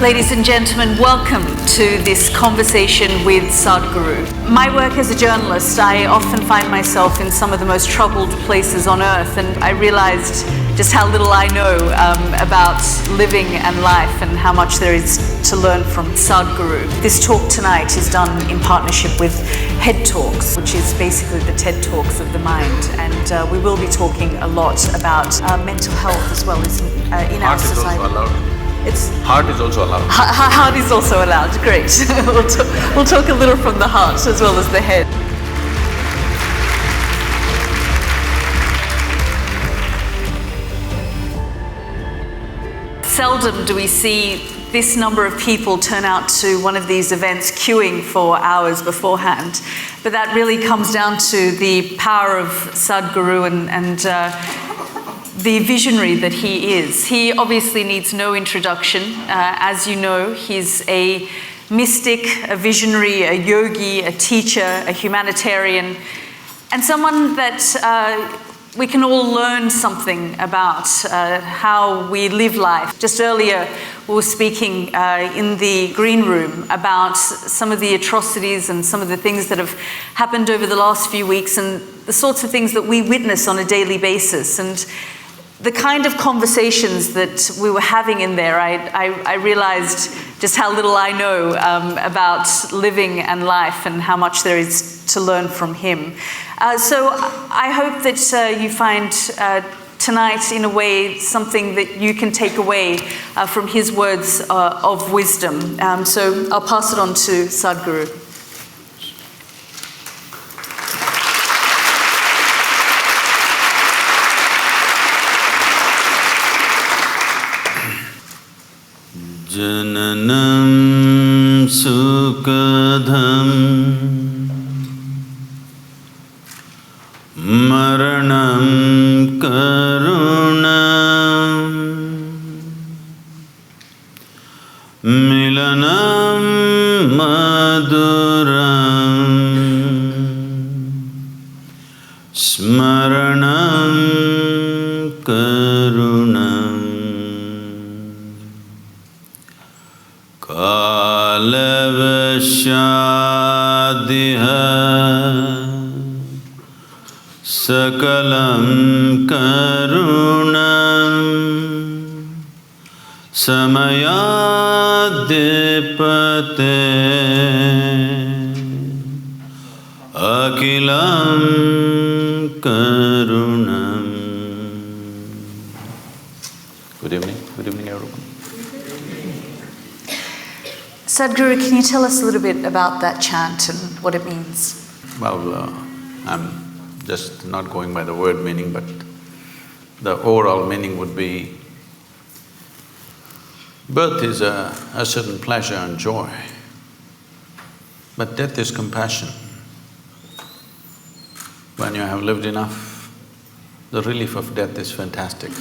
Ladies and gentlemen, welcome to this conversation with Sadhguru. My work as a journalist, I often find myself in some of the most troubled places on earth, and I realized just how little I know about living and life and how much there is to learn from Sadhguru. This talk tonight is done in partnership with Head Talks, which is basically the TED Talks of the mind, and we will be talking a lot about mental health as well as in our society. Also allowed. Heart is also allowed. Heart is also allowed, great. We'll talk a little from the heart as well as the head. Seldom do we see this number of people turn out to one of these events queuing for hours beforehand. But that really comes down to the power of Sadhguru and the visionary that he is. He obviously needs no introduction. As you know, he's a mystic, a visionary, a yogi, a teacher, a humanitarian, and someone that we can all learn something about how we live life. Just earlier, we were speaking in the green room about some of the atrocities and some of the things that have happened over the last few weeks and the sorts of things that we witness on a daily basis. And the kind of conversations that we were having in there, I realized just how little I know about living and life and how much there is to learn from him. So I hope that you find tonight, in a way, something that you can take away from his words of wisdom. So I'll pass it on to Sadhguru. Jananam sukadham maranam karunam milanam maduram smaranam karunam Kalavashadiha Sakalam Karunam Samayadipate Akilam Karunam. Good evening everyone. Sadhguru, can you tell us a little bit about that chant and what it means? Well, I'm just not going by the word meaning, but the overall meaning would be, birth is a certain pleasure and joy, but death is compassion. When you have lived enough, the relief of death is fantastic.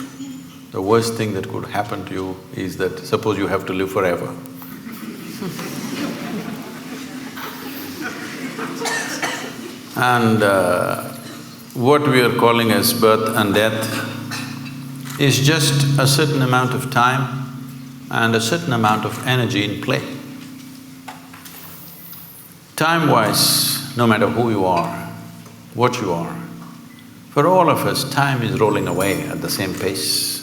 The worst thing that could happen to you is that suppose you have to live forever. And what we are calling as birth and death is just a certain amount of time and a certain amount of energy in play. Time-wise, no matter who you are, what you are, for all of us, time is rolling away at the same pace.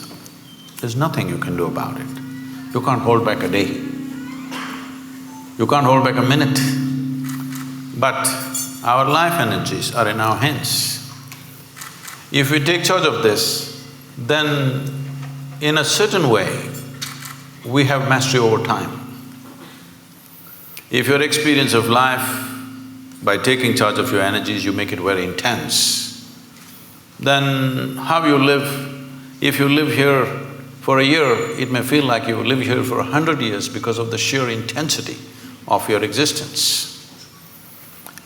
There's nothing you can do about it. You can't hold back a day. You can't hold back a minute. But our life energies are in our hands. If we take charge of this, then in a certain way, we have mastery over time. If your experience of life, by taking charge of your energies, you make it very intense, then how you live, if you live here for a year, it may feel like you live here for 100 years because of the sheer intensity of your existence.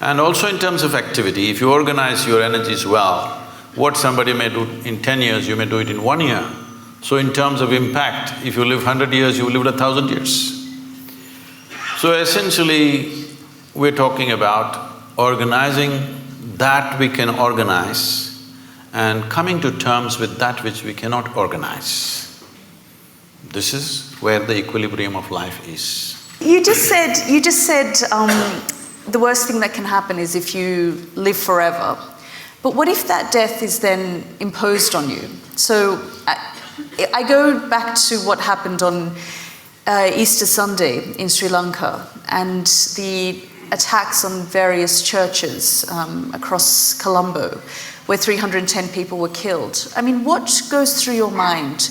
And also in terms of activity, if you organize your energies well, what somebody may do in 10 years, you may do it in 1 year. So in terms of impact, if you live 100 years, you lived 1,000 years. So essentially, we're talking about organizing that we can organize and coming to terms with that which we cannot organize. This is where the equilibrium of life is. You just said the worst thing that can happen is if you live forever. But what if that death is then imposed on you? So I go back to what happened on Easter Sunday in Sri Lanka and the attacks on various churches across Colombo, where 310 people were killed. I mean, what goes through your mind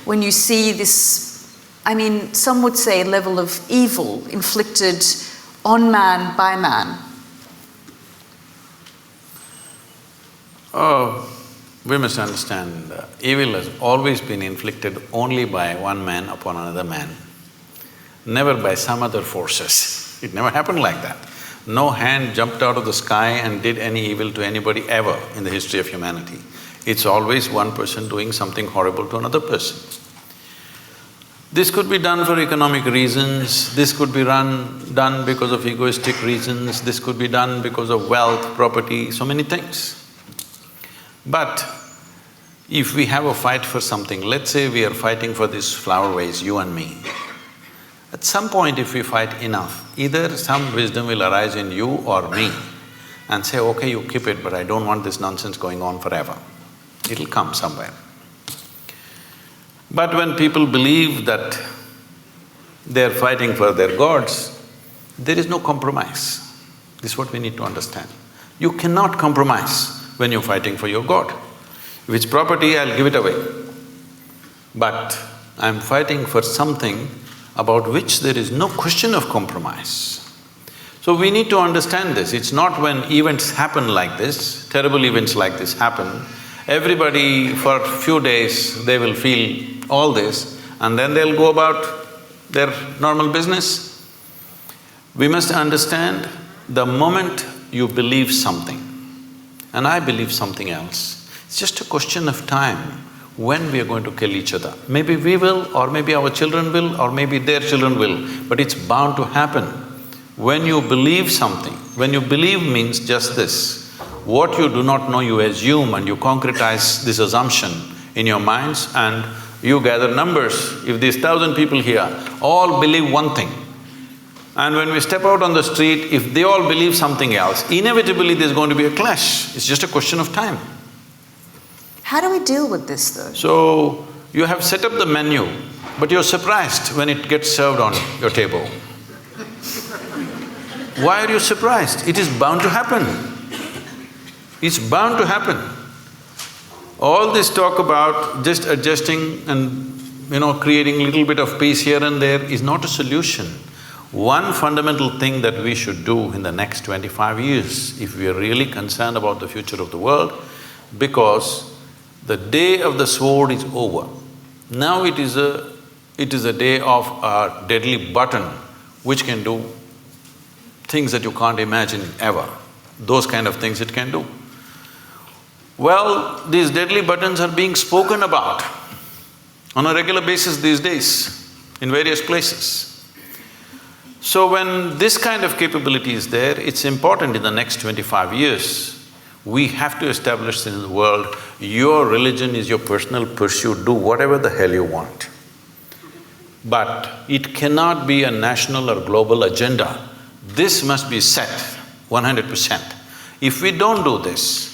when you see this, I mean, some would say a level of evil inflicted on man by man? Oh, we must understand, evil has always been inflicted only by one man upon another man, never by some other forces. It never happened like that. No hand jumped out of the sky and did any evil to anybody ever in the history of humanity. It's always one person doing something horrible to another person. This could be done for economic reasons, this could be done because of egoistic reasons, this could be done because of wealth, property, so many things. But if we have a fight for something, let's say we are fighting for this flower vase, you and me. At some point if we fight enough, either some wisdom will arise in you or me and say, okay, you keep it, but I don't want this nonsense going on forever. It'll come somewhere. But when people believe that they're fighting for their gods, there is no compromise. This is what we need to understand. You cannot compromise when you're fighting for your god. If it's property, I'll give it away. But I'm fighting for something about which there is no question of compromise. So we need to understand this. It's not when events happen like this, terrible events like this happen, everybody for a few days they will feel all this and then they'll go about their normal business. We must understand the moment you believe something and I believe something else, it's just a question of time when we are going to kill each other. Maybe we will, or maybe our children will, or maybe their children will, but it's bound to happen. When you believe something, when you believe means just this, what you do not know you assume and you concretize this assumption in your minds and you gather numbers. If these 1,000 people here all believe one thing, and when we step out on the street, if they all believe something else, inevitably there's going to be a clash. It's just a question of time. How do we deal with this though? So, you have set up the menu, but you're surprised when it gets served on your table. Why are you surprised? It is bound to happen. It's bound to happen. All this talk about just adjusting and, creating a little bit of peace here and there is not a solution. One fundamental thing that we should do in the next 25 years, if we are really concerned about the future of the world, because the day of the sword is over. Now it is a day of a deadly button which can do things that you can't imagine ever. Those kind of things it can do. Well, these deadly buttons are being spoken about on a regular basis these days in various places. So when this kind of capability is there, it's important in the next 25 years, we have to establish in the world, your religion is your personal pursuit, do whatever the hell you want. But it cannot be a national or global agenda. This must be set 100%. If we don't do this,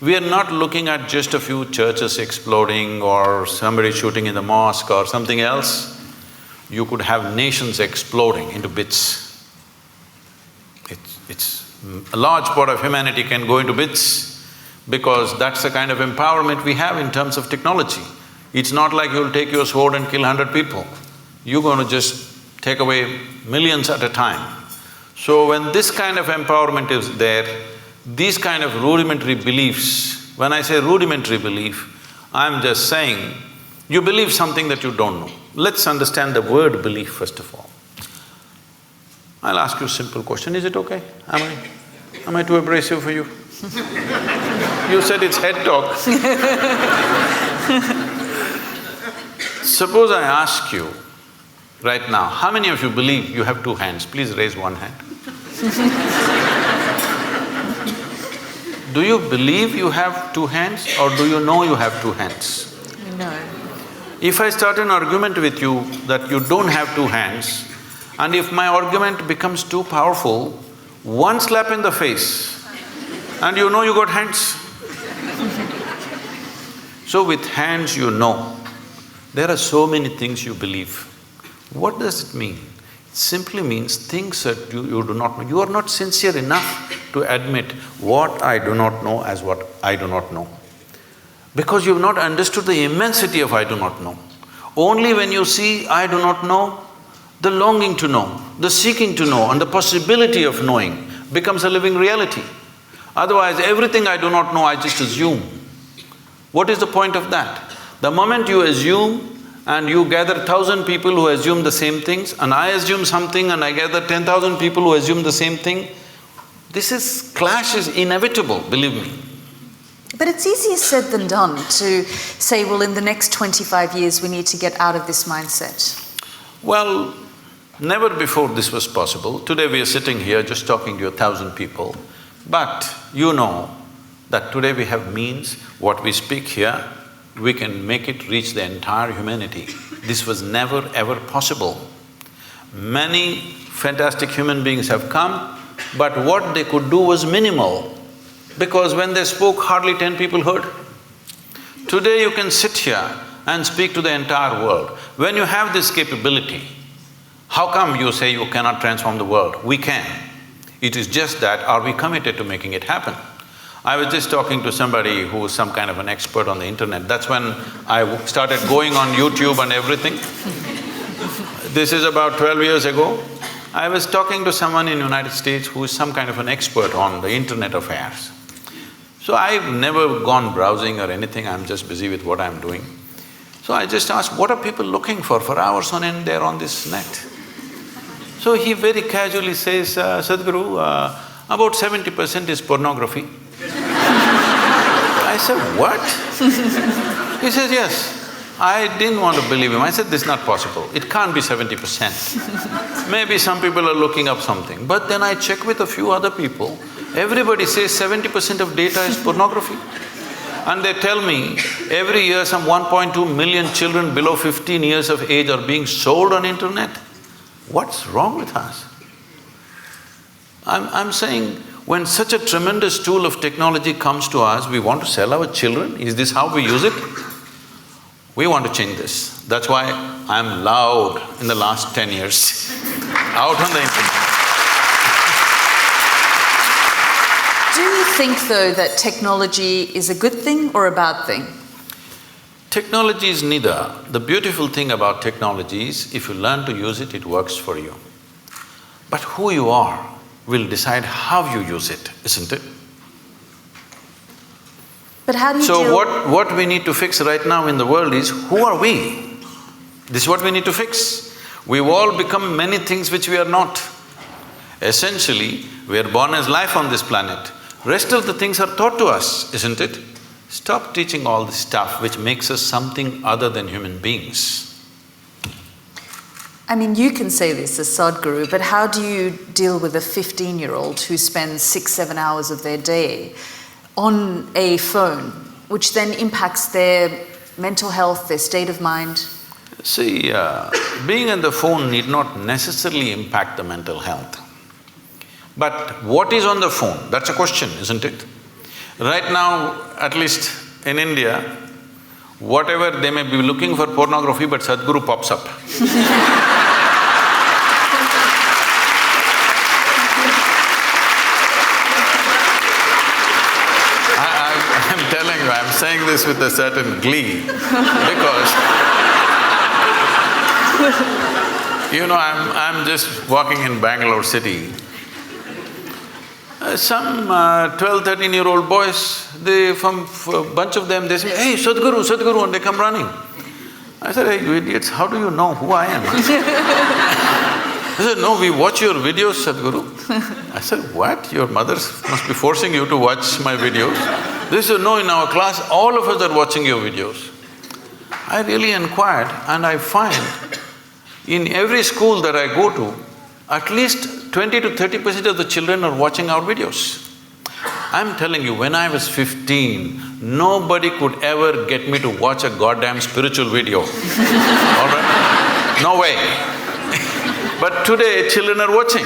we are not looking at just a few churches exploding or somebody shooting in the mosque or something else. You could have nations exploding into bits. A large part of humanity can go into bits because that's the kind of empowerment we have in terms of technology. It's not like you'll take your sword and kill 100 people. You're going to just take away millions at a time. So when this kind of empowerment is there, these kind of rudimentary beliefs, when I say rudimentary belief, I'm just saying, you believe something that you don't know. Let's understand the word belief first of all. I'll ask you a simple question, is it okay? Am I too abrasive for you? You said it's head talk. Suppose I ask you right now, how many of you believe you have two hands? Please raise one hand. Do you believe you have two hands or do you know you have two hands? No. If I start an argument with you that you don't have two hands, and if my argument becomes too powerful, one slap in the face and you know you got hands. So with hands you know. There are so many things you believe. What does it mean? It simply means things that you do not know. You are not sincere enough to admit what I do not know as what I do not know. Because you've not understood the immensity of I do not know. Only when you see I do not know, the longing to know, the seeking to know and the possibility of knowing becomes a living reality. Otherwise, everything I do not know, I just assume. What is the point of that? The moment you assume and you gather 1,000 people who assume the same things, and I assume something and I gather 10,000 people who assume the same thing, clash is inevitable, believe me. But it's easier said than done to say, well, in the next 25 years we need to get out of this mindset. Well, never before this was possible. Today we are sitting here just talking to 1,000 people, but you know that today we have means, what we speak here, we can make it reach the entire humanity. This was never ever possible. Many fantastic human beings have come, but what they could do was minimal, because when they spoke, hardly 10 people heard. Today you can sit here and speak to the entire world. When you have this capability, how come you say you cannot transform the world? We can. It is just that, are we committed to making it happen? I was just talking to somebody who was some kind of an expert on the internet. That's when I started going on YouTube and everything. This is about 12 years ago. I was talking to someone in United States who is some kind of an expert on the internet affairs. So I've never gone browsing or anything, I'm just busy with what I'm doing. So I just asked, what are people looking for hours on end they're on this net? So he very casually says, Sadhguru, about 70% is pornography. I said, what? He says, yes. I didn't want to believe him. I said, this is not possible. It can't be 70%. Maybe some people are looking up something. But then I check with a few other people. Everybody says 70% of data is pornography. And they tell me, every year some 1.2 million children below 15 years of age are being sold on internet. What's wrong with us? I'm saying, when such a tremendous tool of technology comes to us, we want to sell our children? Is this how we use it? We want to change this. That's why I'm loud in the last 10 years, out on the internet. Do you think, though, that technology is a good thing or a bad thing? Technology is neither. The beautiful thing about technology is, if you learn to use it, it works for you. But who you are will decide how you use it, isn't it? But how do you So what we need to fix right now in the world is, who are we? This is what we need to fix. We've all become many things which we are not. Essentially, we are born as life on this planet. Rest of the things are taught to us, isn't it? Stop teaching all this stuff which makes us something other than human beings. I mean, you can say this as Sadhguru, but how do you deal with a 15-year-old who spends 6-7 hours of their day on a phone, which then impacts their mental health, their state of mind? See, being on the phone need not necessarily impact the mental health. But what is on the phone? That's a question, isn't it? Right now, at least in India, whatever they may be looking for pornography, but Sadhguru pops up. I'm telling you, I'm saying this with a certain glee, because you know, I'm just walking in Bangalore city. Some 12-13-year-old boys, from a bunch of them, they say, hey, Sadhguru, Sadhguru, and they come running. I said, hey, you idiots, how do you know who I am? They said, no, we watch your videos, Sadhguru. I said, what? Your mothers must be forcing you to watch my videos? They said, no, in our class, all of us are watching your videos. I really inquired, and I find in every school that I go to, at least 20 to 30% of the children are watching our videos. I'm telling you, when I was 15, nobody could ever get me to watch a goddamn spiritual video. All right? No way. But today, children are watching.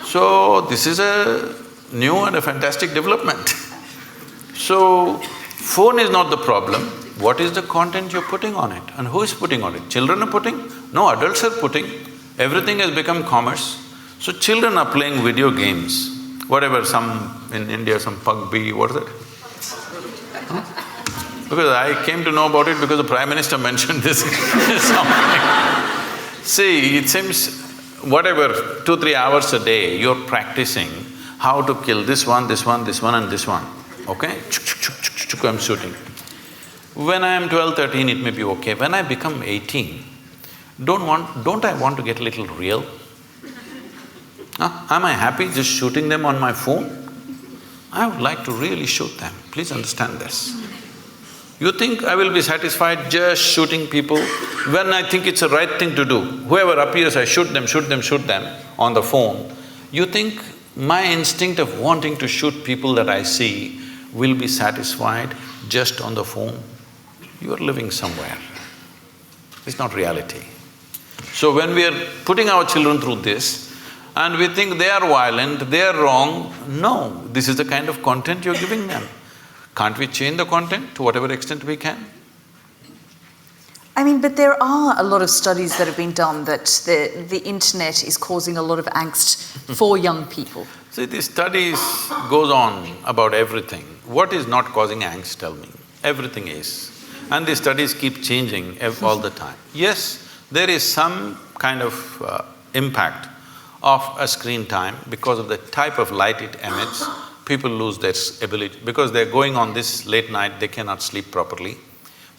So, this is a new and a fantastic development. So, phone is not the problem. What is the content you're putting on it and who is putting on it? Children are putting? No, adults are putting. Everything has become commerce. So, children are playing video games. Whatever, some in India, some PUBG, what is it? Huh? Because I came to know about it because the Prime Minister mentioned this something. See, it seems whatever, 2-3 hours a day, you're practicing how to kill this one, this one, this one and this one, okay? I'm shooting. When I am 12, 13, it may be okay. When I become 18, don't I want to get a little real? Am I happy just shooting them on my phone? I would like to really shoot them, please understand this. You think I will be satisfied just shooting people when I think it's the right thing to do? Whoever appears, I shoot them on the phone. You think my instinct of wanting to shoot people that I see will be satisfied just on the phone? You are living somewhere. It's not reality. So when we are putting our children through this, and we think they are violent, they are wrong, no, this is the kind of content you're giving them. Can't we change the content to whatever extent we can? I mean, but there are a lot of studies that have been done that the internet is causing a lot of angst for young people. See, these studies goes on about everything. What is not causing angst, tell me? Everything is. And these studies keep changing all the time. Yes, there is some kind of impact of a screen time because of the type of light it emits. People lose their ability, because they're going on this late night, they cannot sleep properly.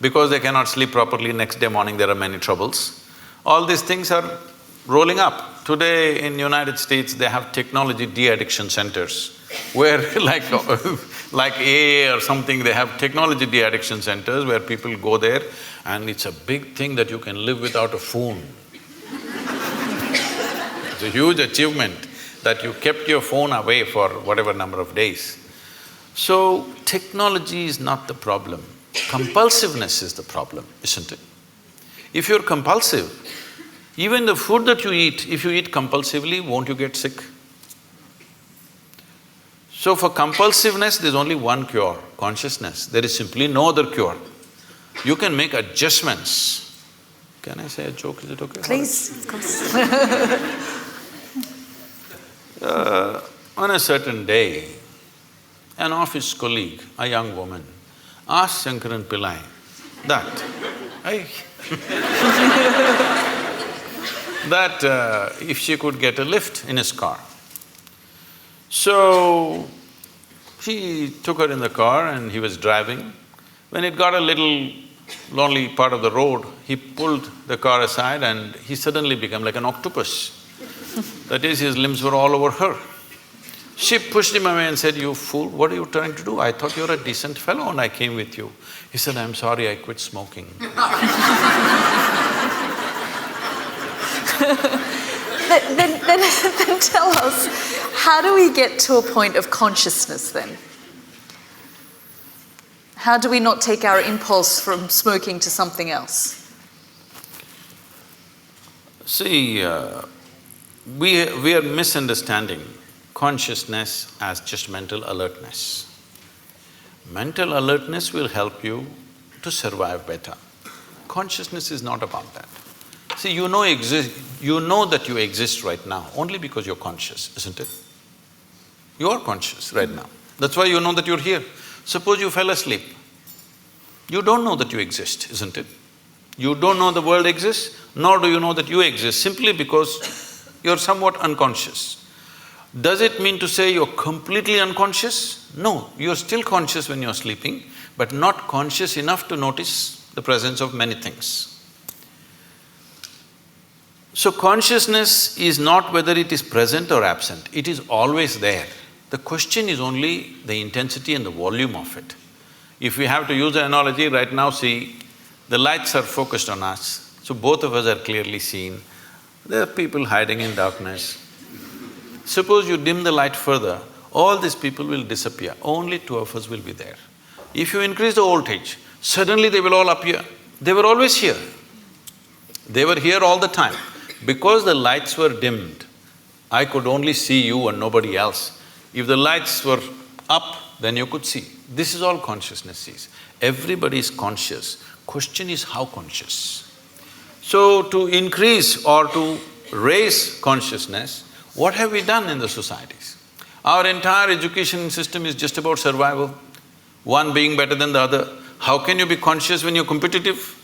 Because they cannot sleep properly, next day morning there are many troubles. All these things are rolling up. Today in United States, they have technology de-addiction centers, where like AA or something, they have technology de-addiction centers where people go there, and it's a big thing that you can live without a phone. It's a huge achievement that you kept your phone away for whatever number of days. So, technology is not the problem. Compulsiveness is the problem, isn't it? If you're compulsive, even the food that you eat, if you eat compulsively, won't you get sick? So for compulsiveness, there's only one cure, consciousness. There is simply no other cure. You can make adjustments. Can I say a joke? Is it okay? Please, of course. On a certain day, an office colleague, a young woman, asked Shankaran Pillai that if she could get a lift in his car. So, he took her in the car and he was driving. When it got a little lonely part of the road, he pulled the car aside and he suddenly became like an octopus. That is, his limbs were all over her. She pushed him away and said, "You fool, what are you trying to do? I thought you were a decent fellow and I came with you." He said, "I'm sorry, I quit smoking." Then tell us, how do we get to a point of consciousness then? How do we not take our impulse from smoking to something else? See, we are misunderstanding consciousness as just mental alertness. Mental alertness will help you to survive better. Consciousness is not about that. See, you know that you exist right now only because you're conscious, isn't it? You are conscious right now. That's why you know that you're here. Suppose you fell asleep. You don't know that you exist, isn't it? You don't know the world exists, nor do you know that you exist, simply because you're somewhat unconscious. Does it mean to say you're completely unconscious? No, you're still conscious when you're sleeping, but not conscious enough to notice the presence of many things. So consciousness is not whether it is present or absent, it is always there. The question is only the intensity and the volume of it. If we have to use an analogy, right now see, the lights are focused on us, so both of us are clearly seen. There are people hiding in darkness. Suppose you dim the light further, all these people will disappear, only two of us will be there. If you increase the voltage, suddenly they will all appear. They were always here. They were here all the time. Because the lights were dimmed, I could only see you and nobody else. If the lights were up, then you could see. This is all consciousness sees. Everybody is conscious. Question is how conscious. So to increase or to raise consciousness, what have we done in the societies? Our entire education system is just about survival, one being better than the other. How can you be conscious when you're competitive?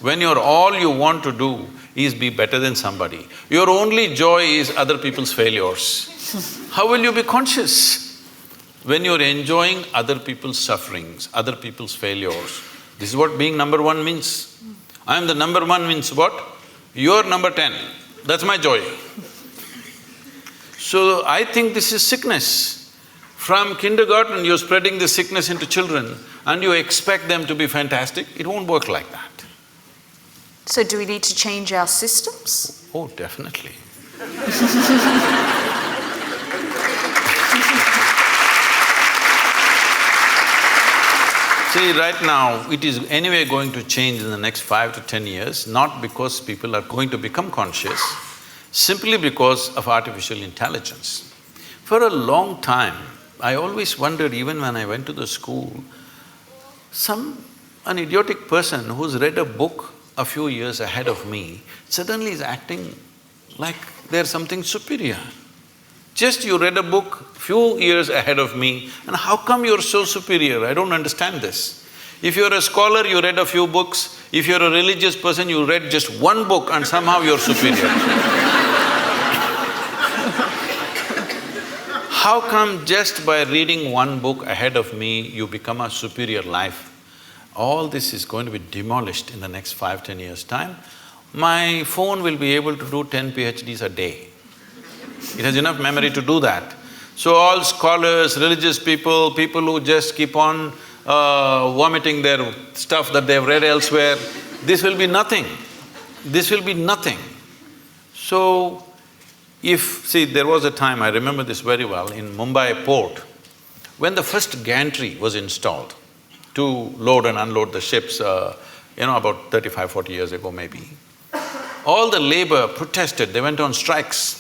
When all you want to do is be better than somebody. Your only joy is other people's failures. How will you be conscious? When you're enjoying other people's sufferings, other people's failures. This is what being number one means. I'm the number one means what? You're number 10. That's my joy. So I think this is sickness. From kindergarten, you're spreading this sickness into children and you expect them to be fantastic. It won't work like that. So do we need to change our systems? Oh, definitely. See, right now, it is anyway going to change in the next 5 to 10 years, not because people are going to become conscious, simply because of artificial intelligence. For a long time, I always wondered, even when I went to the school, an idiotic person who's read a book a few years ahead of me suddenly is acting like they're something superior. Just you read a book few years ahead of me, and how come you're so superior? I don't understand this. If you're a scholar, you read a few books. If you're a religious person, you read just one book and somehow you're superior. How come just by reading one book ahead of me, you become a superior life? All this is going to be demolished in the next 5–10 years' time. My phone will be able to do 10 PhDs a day. It has enough memory to do that. So all scholars, religious people, people who just keep on vomiting their stuff that they've read elsewhere, this will be nothing. This will be nothing. So, see, there was a time, I remember this very well, in Mumbai port, when the first gantry was installed to load and unload the ships, about 35–40 years ago maybe, all the labor protested, they went on strikes.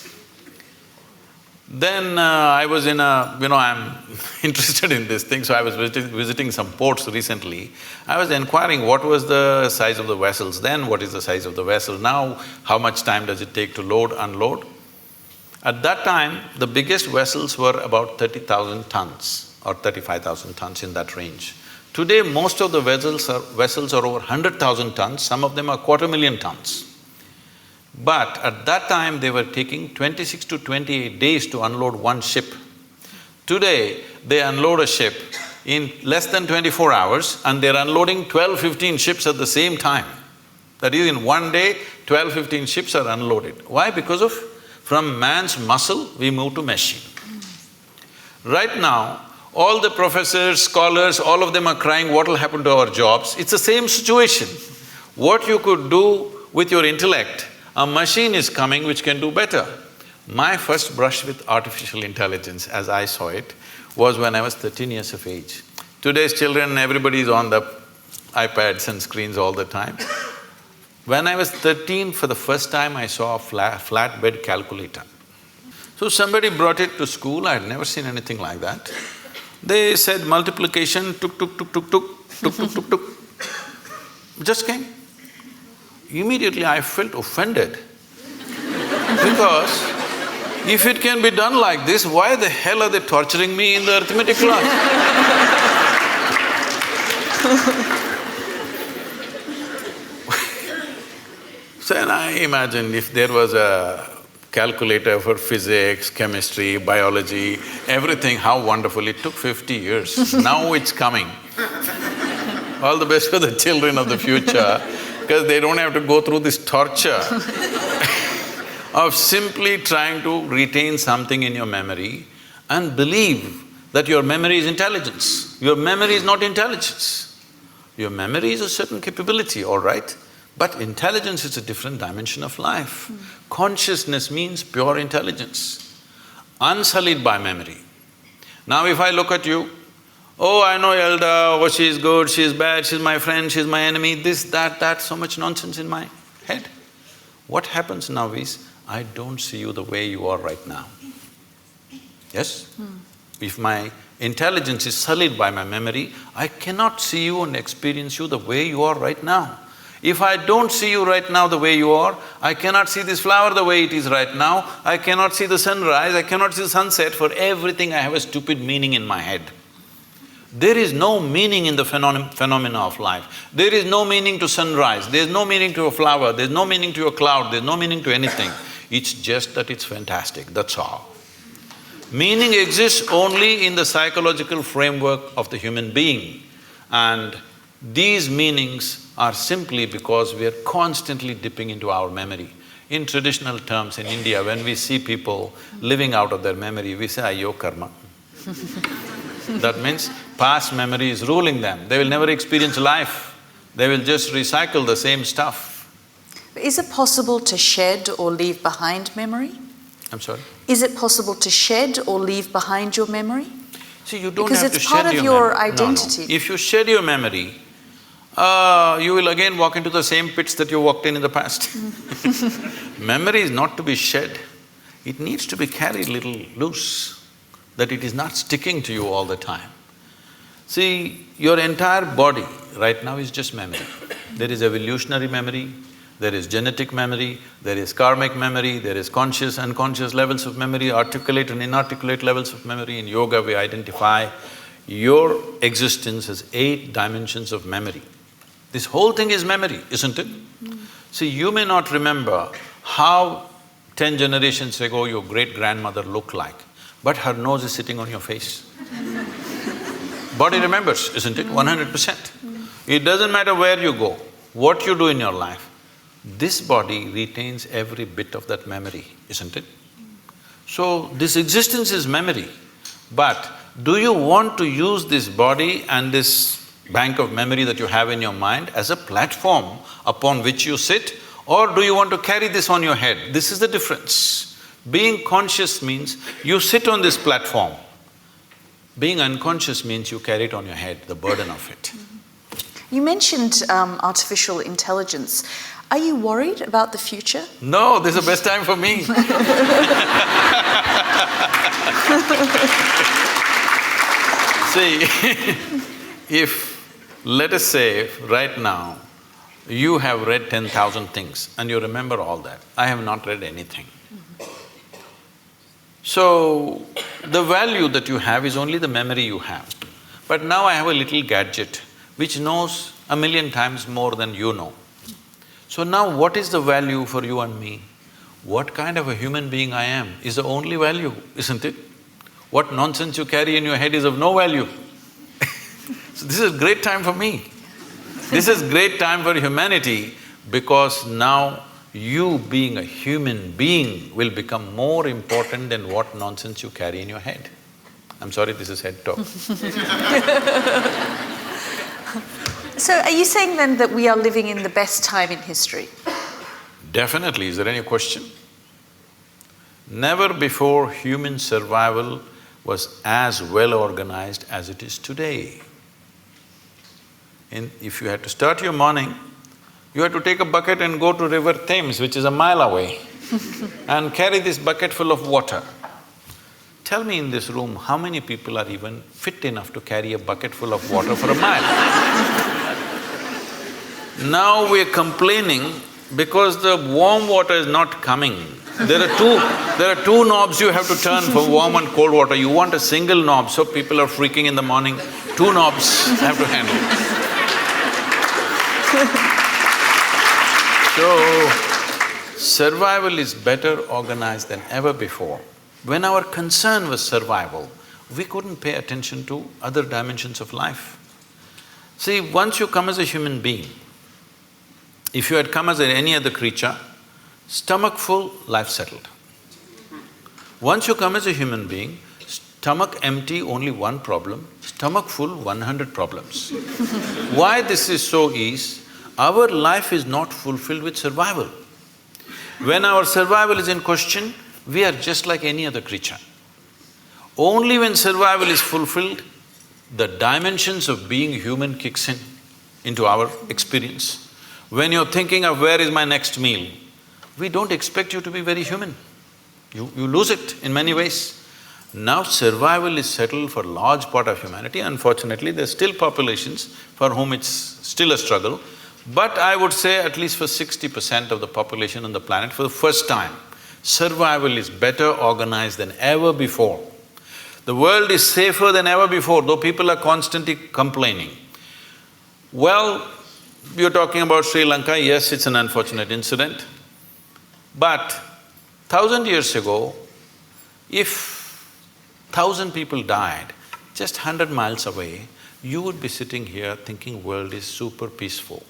Then I was in I'm interested in this thing, so I was visiting some ports recently. I was inquiring what was the size of the vessels then, what is the size of the vessel now, how much time does it take to load, unload. At that time, the biggest vessels were about 30,000 tons or 35,000 tons, in that range. Today, most of the vessels are over 100,000 tons, some of them are 250,000 tons. But at that time, they were taking 26 to 28 days to unload one ship. Today, they unload a ship in less than 24 hours and they're unloading 12–15 ships at the same time. That is, in one day, 12–15 ships are unloaded. Why? Because from man's muscle, we move to machine. Right now, all the professors, scholars, all of them are crying, what will happen to our jobs? It's the same situation. What you could do with your intellect, a machine is coming which can do better. My first brush with artificial intelligence, as I saw it, was when I was 13 years of age. Today's children, everybody is on the iPads and screens all the time. When I was 13, for the first time, I saw a flatbed calculator. So somebody brought it to school, I had never seen anything like that. They said multiplication, tuk, tuk, tuk, tuk, tuk, tuk, tuk, tuk, tuk. Just came. Immediately I felt offended because if it can be done like this, why the hell are they torturing me in the arithmetic class? So then I imagined if there was a calculator for physics, chemistry, biology, everything, how wonderful. It took 50 years, now it's coming. All the best for the children of the future, because they don't have to go through this torture of simply trying to retain something in your memory and believe that your memory is intelligence. Your memory is not intelligence. Your memory is a certain capability, all right, but intelligence is a different dimension of life. Consciousness means pure intelligence. unsullied by memory. Now if I look at you, oh, I know Yalda, oh, she's good, she's bad, she's my friend, she's my enemy, this, that, so much nonsense in my head. What happens now is, I don't see you the way you are right now. Yes? If my intelligence is sullied by my memory, I cannot see you and experience you the way you are right now. If I don't see you right now the way you are, I cannot see this flower the way it is right now, I cannot see the sunrise, I cannot see the sunset. For everything I have a stupid meaning in my head. There is no meaning in the phenomena of life. There is no meaning to sunrise, there is no meaning to a flower, there is no meaning to a cloud, there is no meaning to anything. It's just that it's fantastic, that's all. Meaning exists only in the psychological framework of the human being, and these meanings are simply because we are constantly dipping into our memory. In traditional terms in India, when we see people living out of their memory, we say, ayyo karma. That means past memory is ruling them. They will never experience life. They will just recycle the same stuff. Is it possible to shed or leave behind memory? I'm sorry? Is it possible to shed or leave behind your memory? See, you don't because have to it's shed part of your memory. identity. No. If you shed your memory, you will again walk into the same pits that you walked in the past. Memory is not to be shed, it needs to be carried little loose, that it is not sticking to you all the time. See, your entire body right now is just memory. There is evolutionary memory, there is genetic memory, there is karmic memory, there is conscious, unconscious levels of memory, articulate and inarticulate levels of memory. In yoga we identify your existence as 8 dimensions of memory. This whole thing is memory, isn't it? See, you may not remember how 10 generations ago your great-grandmother looked like, but her nose is sitting on your face. Body remembers, isn't it? 100%. It doesn't matter where you go, what you do in your life, this body retains every bit of that memory, isn't it? So, this existence is memory, but do you want to use this body and this bank of memory that you have in your mind as a platform upon which you sit, or do you want to carry this on your head? This is the difference. Being conscious means you sit on this platform. Being unconscious means you carry it on your head, the burden of it. You mentioned artificial intelligence. Are you worried about the future? No, this is the best time for me. See, if, let us say, right now, you have read 10,000 things and you remember all that. I have not read anything. So, the value that you have is only the memory you have. But now I have a little gadget which knows 1,000,000 times more than you know. So now what is the value for you and me? What kind of a human being I am is the only value, isn't it? What nonsense you carry in your head is of no value. So this is a great time for me. This is great time for humanity, because now you being a human being will become more important than what nonsense you carry in your head. I'm sorry, this is head talk. So are you saying then that we are living in the best time in history? Definitely. Is there any question? Never before human survival was as well organized as it is today. If you had to start your morning, you had to take a bucket and go to River Thames, which is a mile away, and carry this bucket full of water. Tell me in this room, how many people are even fit enough to carry a bucket full of water for a mile? Now we're complaining because the warm water is not coming. There are two knobs you have to turn for warm and cold water. You want a single knob, so people are freaking in the morning. 2 knobs have to handle. So, survival is better organized than ever before. When our concern was survival, we couldn't pay attention to other dimensions of life. See, once you come as a human being, if you had come as any other creature, stomach full, life settled. Once you come as a human being, stomach empty, only one problem, stomach full, 100 problems. Why this is so is, our life is not fulfilled with survival. When our survival is in question, we are just like any other creature. Only when survival is fulfilled, the dimensions of being human kicks in into our experience. When you're thinking of where is my next meal, we don't expect you to be very human. You lose it in many ways. Now survival is settled for a large part of humanity. Unfortunately, there's still populations for whom it's still a struggle. But I would say at least for 60% of the population on the planet, for the first time, survival is better organized than ever before. The world is safer than ever before, though people are constantly complaining. Well, you're talking about Sri Lanka, yes, it's an unfortunate incident. But 1,000 years ago, if 1,000 people died just 100 miles away, you would be sitting here thinking world is super peaceful.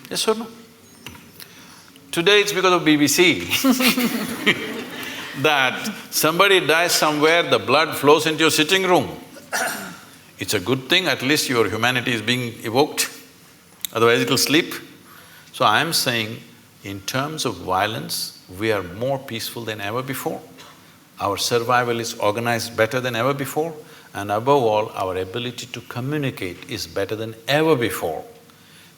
Yes or no? Today it's because of BBC that somebody dies somewhere, the blood flows into your sitting room. It's a good thing, at least your humanity is being evoked, otherwise it'll sleep. So I'm saying, in terms of violence, we are more peaceful than ever before. Our survival is organized better than ever before, and above all, our ability to communicate is better than ever before.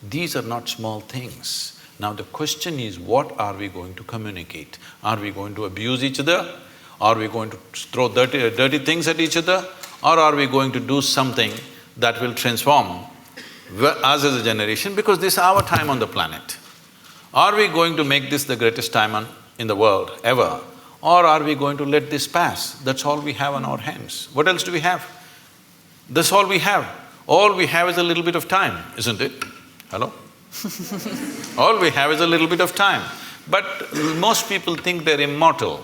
These are not small things. Now the question is, what are we going to communicate? Are we going to abuse each other? Are we going to throw dirty things at each other? Or are we going to do something that will transform us as a generation, because this is our time on the planet? Are we going to make this the greatest time in the world ever? Or are we going to let this pass? That's all we have on our hands. What else do we have? That's all we have. All we have is a little bit of time, isn't it? Hello? All we have is a little bit of time. But most people think they're immortal.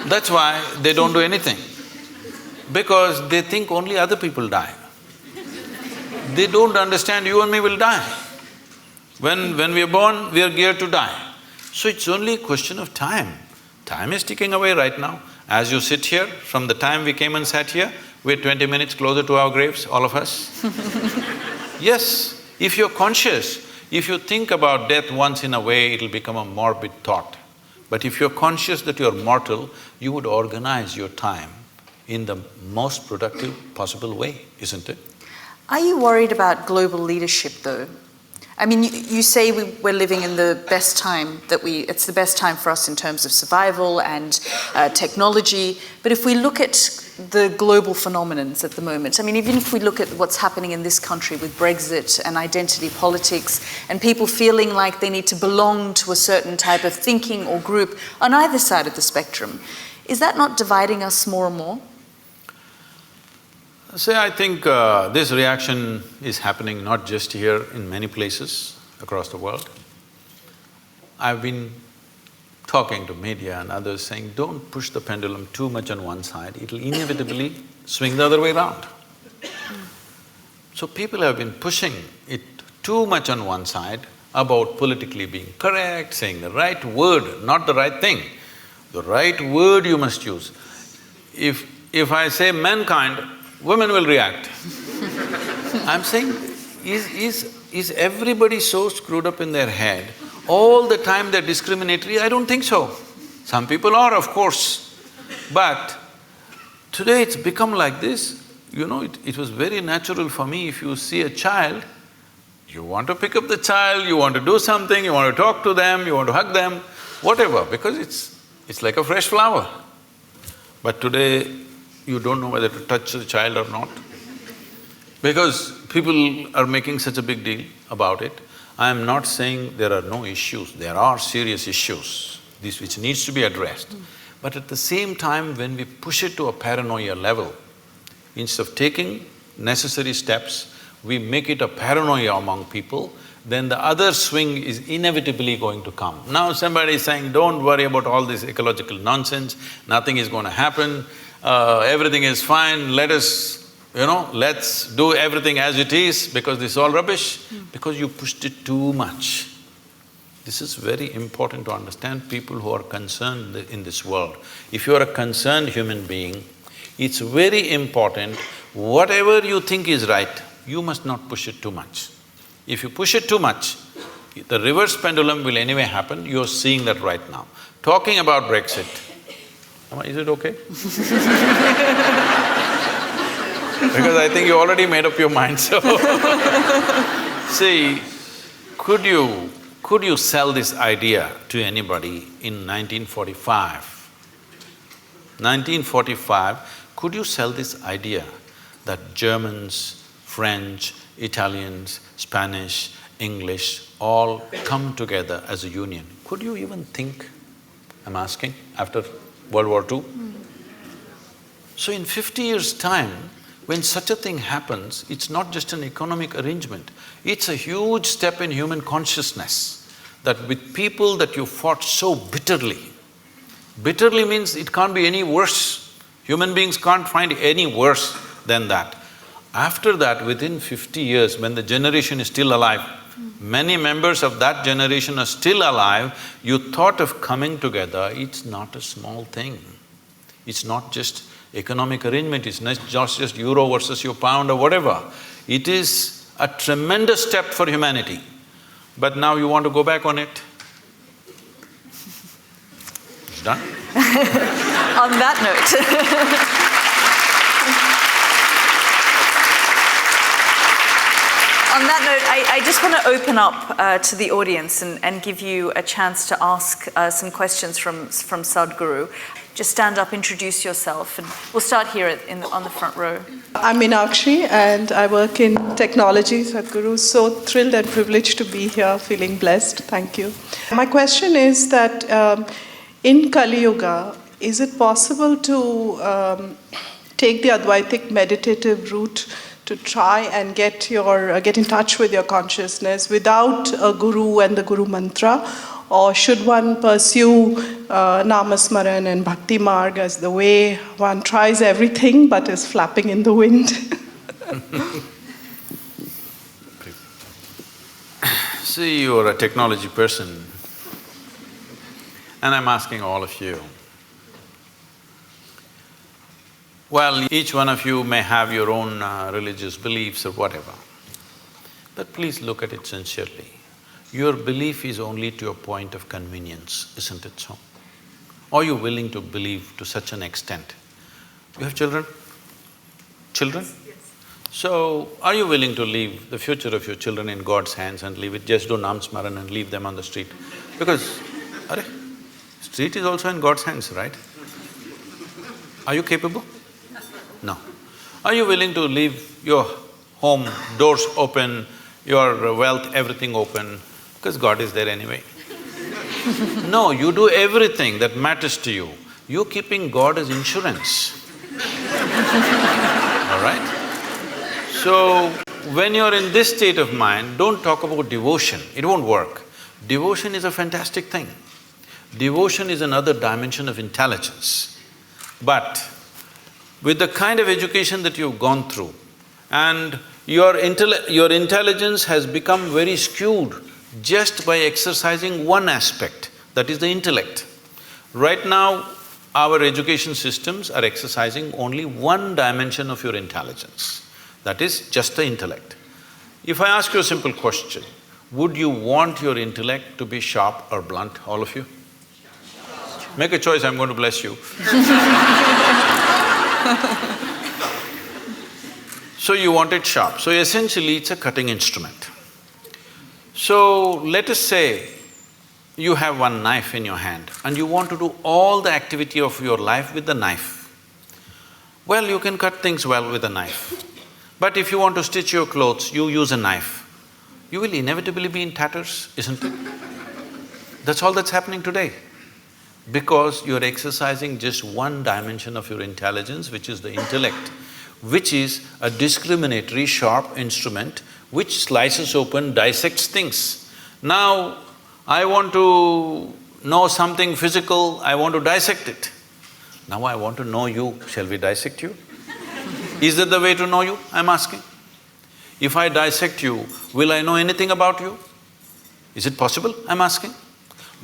That's why they don't do anything. Because they think only other people die. They don't understand you and me will die. When we are born, we are geared to die. So it's only a question of time. Time is ticking away right now. As you sit here, from the time we came and sat here, we're 20 minutes closer to our graves, all of us. Yes, if you're conscious, if you think about death once in a way, it'll become a morbid thought. But if you're conscious that you're mortal, you would organize your time in the most productive possible way, isn't it? Are you worried about global leadership though? I mean, you say we're living in the best time it's the best time for us in terms of survival and technology, but if we look at the global phenomenons at the moment, I mean, even if we look at what's happening in this country with Brexit and identity politics and people feeling like they need to belong to a certain type of thinking or group on either side of the spectrum, is that not dividing us more and more? I think this reaction is happening not just here, in many places across the world. I've been talking to media and others saying, don't push the pendulum too much on one side, it'll inevitably swing the other way around. So people have been pushing it too much on one side about politically being correct, saying the right word, not the right thing. The right word you must use. If I say mankind, women will react. I'm saying, is everybody so screwed up in their head? All the time they're discriminatory? I don't think so. Some people are, of course. But today it's become like this. You know, it was very natural for me, if you see a child, you want to pick up the child, you want to do something, you want to talk to them, you want to hug them, whatever, because it's like a fresh flower. But today, you don't know whether to touch the child or not, because people are making such a big deal about it. I am not saying there are no issues, there are serious issues, this which needs to be addressed. But at the same time, when we push it to a paranoia level, instead of taking necessary steps, we make it a paranoia among people, then the other swing is inevitably going to come. Now somebody is saying, don't worry about all this ecological nonsense, nothing is going to happen, everything is fine, let's do everything as it is because this is all rubbish, because you pushed it too much. This is very important to understand, people who are concerned in this world. If you are a concerned human being, it's very important, whatever you think is right, you must not push it too much. If you push it too much, the reverse pendulum will anyway happen, you're seeing that right now. Talking about Brexit, Is it okay? Because I think you already made up your mind, so see, could you sell this idea to anybody in 1945? 1945, could you sell this idea that Germans, French, Italians, Spanish, English all come together as a union? Could you even think, I'm asking, after World War II? So in 50 years' time, when such a thing happens, it's not just an economic arrangement, it's a huge step in human consciousness that with people that you fought so bitterly, bitterly means it can't be any worse. Human beings can't find any worse than that. After that, within 50 years, when the generation is still alive, many members of that generation are still alive, you thought of coming together, it's not a small thing. It's not just economic arrangement, it's not just euro versus your pound or whatever. It is a tremendous step for humanity. But now you want to go back on it? It's done. On that note On that note, I just want to open up to the audience and give you a chance to ask some questions from Sadhguru. Just stand up, introduce yourself, and we'll start here on the front row. I'm Meenakshi and I work in technology, Sadhguru. So thrilled and privileged to be here, feeling blessed. Thank you. My question is that in Kali Yuga, is it possible to take the Advaitic meditative route to try and get in touch with your consciousness without a guru and the guru mantra? Or should one pursue Namasmaran and Bhakti Marg as the way one tries everything but is flapping in the wind? See, you're a technology person, and I'm asking all of you. Well, each one of you may have your own religious beliefs or whatever, but please look at it sincerely. Your belief is only to a point of convenience, isn't it so? Are you willing to believe to such an extent? You have children? Children? Yes. So, are you willing to leave the future of your children in God's hands and leave it, just do Nam Smaran and leave them on the street? Because, street is also in God's hands, right? Are you capable? No. Are you willing to leave your home, doors open, your wealth, everything open, because God is there anyway? No, you do everything that matters to you. You're keeping God as insurance. All right? So, when you're in this state of mind, don't talk about devotion, it won't work. Devotion is a fantastic thing. Devotion is another dimension of intelligence. But with the kind of education that you've gone through, and your intelligence has become very skewed just by exercising one aspect, that is the intellect. Right now, our education systems are exercising only one dimension of your intelligence, that is just the intellect. If I ask you a simple question, would you want your intellect to be sharp or blunt, all of you? Make a choice, I'm going to bless you. So you want it sharp. So essentially, it's a cutting instrument. So let us say you have one knife in your hand and you want to do all the activity of your life with the knife. Well, you can cut things well with a knife. But if you want to stitch your clothes, you use a knife. You will inevitably be in tatters, isn't it? That's all that's happening today. Because you're exercising just one dimension of your intelligence, which is the intellect, which is a discriminatory, sharp instrument which slices open, dissects things. Now, I want to know something physical, I want to dissect it. Now I want to know you, shall we dissect you? Is that the way to know you, I'm asking? If I dissect you, will I know anything about you? Is it possible, I'm asking?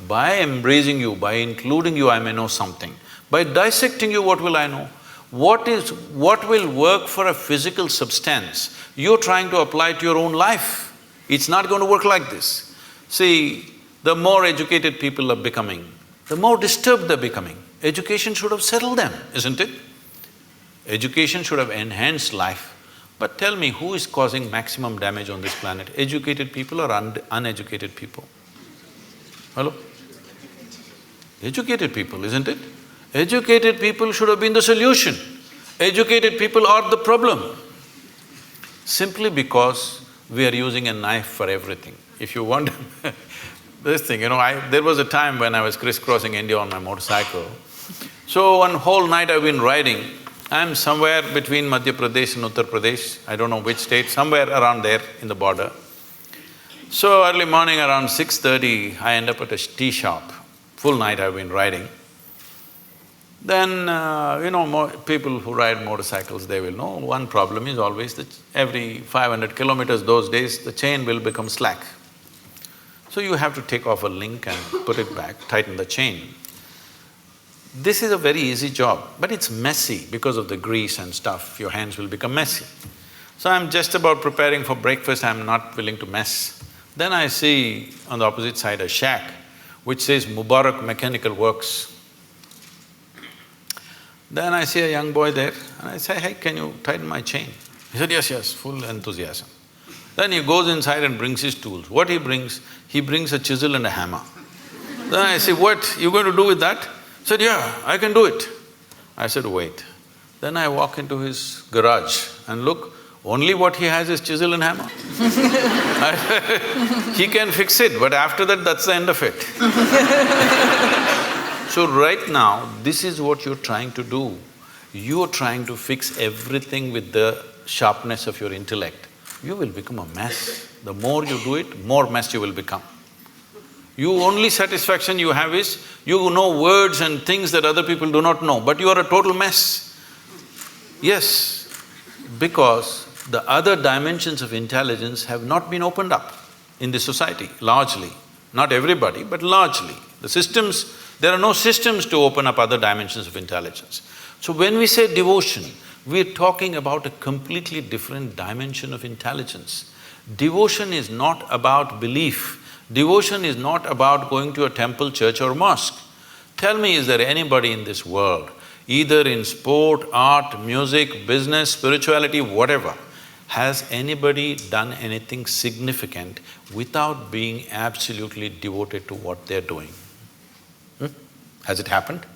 By embracing you, by including you, I may know something. By dissecting you, what will I know? What will work for a physical substance, you're trying to apply to your own life. It's not going to work like this. See, the more educated people are becoming, the more disturbed they're becoming, Education should have settled them, isn't it? Education should have enhanced life. But tell me, who is causing maximum damage on this planet? Educated people or uneducated people? Hello? Educated people, isn't it? Educated people should have been the solution. Educated people are the problem. Simply because we are using a knife for everything. If you wonder this thing, there was a time when I was crisscrossing India on my motorcycle. So one whole night I've been riding. I'm somewhere between Madhya Pradesh and Uttar Pradesh, I don't know which state, somewhere around there in the border. So early morning around 6:30, I end up at a tea shop. Full night I've been riding. Then, people who ride motorcycles, they will know one problem is always that every 500 kilometers those days, the chain will become slack. So you have to take off a link and put it back, tighten the chain. This is a very easy job, but it's messy because of the grease and stuff, your hands will become messy. So I'm just about preparing for breakfast, I'm not willing to mess. Then I see on the opposite side a shack which says Mubarak Mechanical Works. Then I see a young boy there and I say, "Hey, can you tighten my chain?" He said, yes, full enthusiasm. Then he goes inside and brings his tools. What he brings? He brings a chisel and a hammer. Then I say, "What, you going to do with that?" He said, "Yeah, I can do it." I said, "Wait." Then I walk into his garage and look, only what he has is chisel and hammer. He can fix it, but after that, that's the end of it. So right now, this is what you're trying to do. You're trying to fix everything with the sharpness of your intellect. You will become a mess. The more you do it, more mess you will become. Only satisfaction you have is, you know words and things that other people do not know, but you are a total mess. Yes, because the other dimensions of intelligence have not been opened up in this society, largely. Not everybody, but largely. There are no systems to open up other dimensions of intelligence. So when we say devotion, we're talking about a completely different dimension of intelligence. Devotion is not about belief. Devotion is not about going to a temple, church or mosque. Tell me, is there anybody in this world, either in sport, art, music, business, spirituality, whatever, has anybody done anything significant without being absolutely devoted to what they're doing? Has it happened?